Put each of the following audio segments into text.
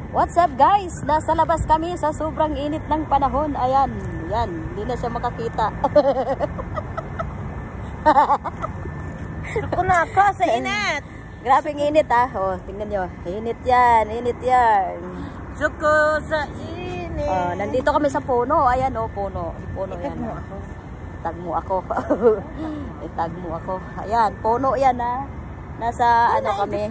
What's up guys? Nasa labas kami sa sobrang init ng panahon. Ayan, yan, hindi na siya makakita. Suko na ako sa init. Grabing init ah. Oh, tingnan nyo. Init yan, init yan. Suko sa init. Oh, nandito kami sa puno. Ayan oh, puno. Puno yan. Itag mo ako. Itag mo ako. Itag mo ako. Ayan, puno yan ah. Nasa ano kami?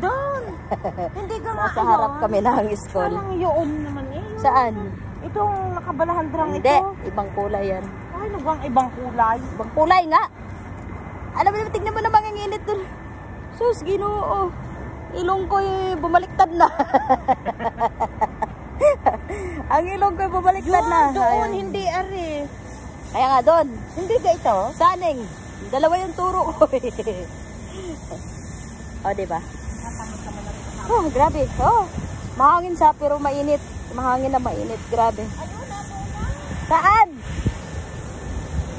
Hindi ka nga Nasa harap kami ng school. Parang yun naman eh. Saan? Itong nakabalahan drang ito. Hindi, ibang kulay yan. Ay, nagwang ibang kulay. Ibang kulay nga. Alam mo naman, tignan mo naman ang init dun. Sus, Ginoo. Ilong ko bumaliktad na. Ang ilong ko bumaliktad na. Doon, hindi ari. Kaya nga doon. Hindi ka ito? Saning. Dalawa yung turo ko. O, diba? Oh, grabe. Oh, mahangin siya pero mainit. Mahangin na mainit. Grabe. Saan?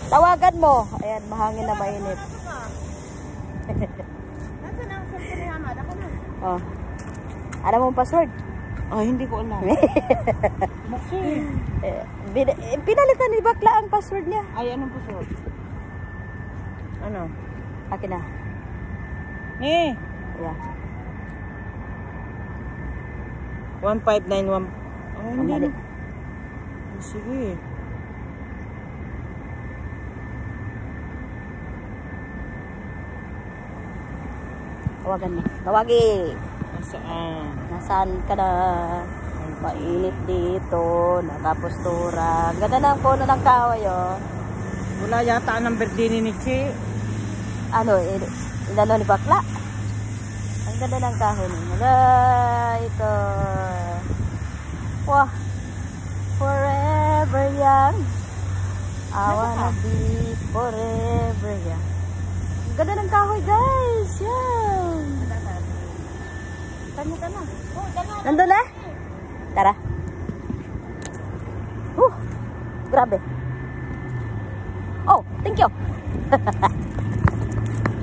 Tawagan mo. Ayan, mahangin na mainit. Nasaan ang cellphone ni Hamad? Ako na. Oh. Alam mo ang password? Oh, hindi ko alam. Buksi. Pinalitan ni Bakla ang password niya. Ay, anong password? Ano? Akin na. Eh. Yeah. 1591. Oh, hindi. Mali. Sige. Tawagan mo. Tawagi. Nasaan? Nasaan ka na? Mainit dito. Nakapostura. Ganda ng puno ng kahoy, oh. Wala yata ang berdini ni Chi. Ano, inano ni Bakla? Ang ganda ng kahoy. Wala, ito. Wah. Forever young. I wanna be forever young. Ang ganda ng kahoy, guys. Yan. Tanya ka na. Nandun na? Tara. Grabe. Oh, thank you.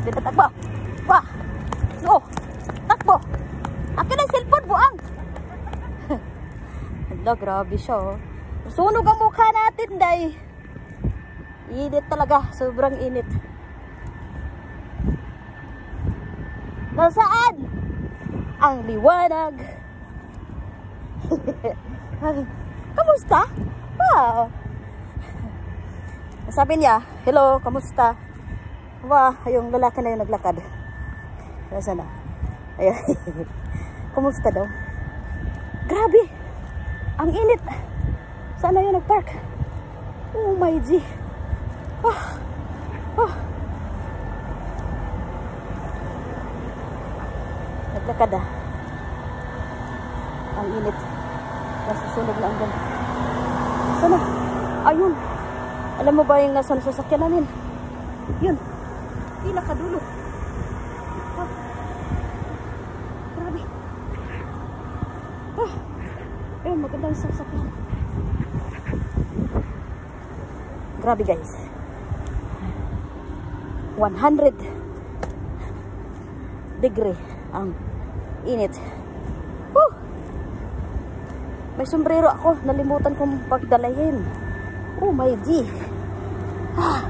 Dito takbo. Wah. Oh, takbo. Akin ang cellphone, buang. Hala, grabe siya, oh. Sunog ang mukha natin, day. Init talaga. Sobrang init. Nasaan ang liwanag? Kamusta? Wow. Sabi niya, hello, kamusta? Wow, yung lalaki na yung naglakad. Nasaan na? Ayan. Kamusta daw? Grabe. Ang init. Saan na yun nagpark? Oh my G. Oh. Oh. Naglakad ah. Ang init. Nasusunog na ang ganda. Sana? Ayun. Alam mo ba yung nasa sasakyan namin? Yun. Pinakadulo. Ah. Grabe. Ah. Ayun, magandang sasakyan. Grabe guys. 100 degree ang init. Woo! May sombrero ako. Nalimutan kong pagdalahin. Oh my G. Ah.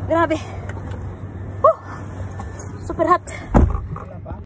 Grabe. Super hot.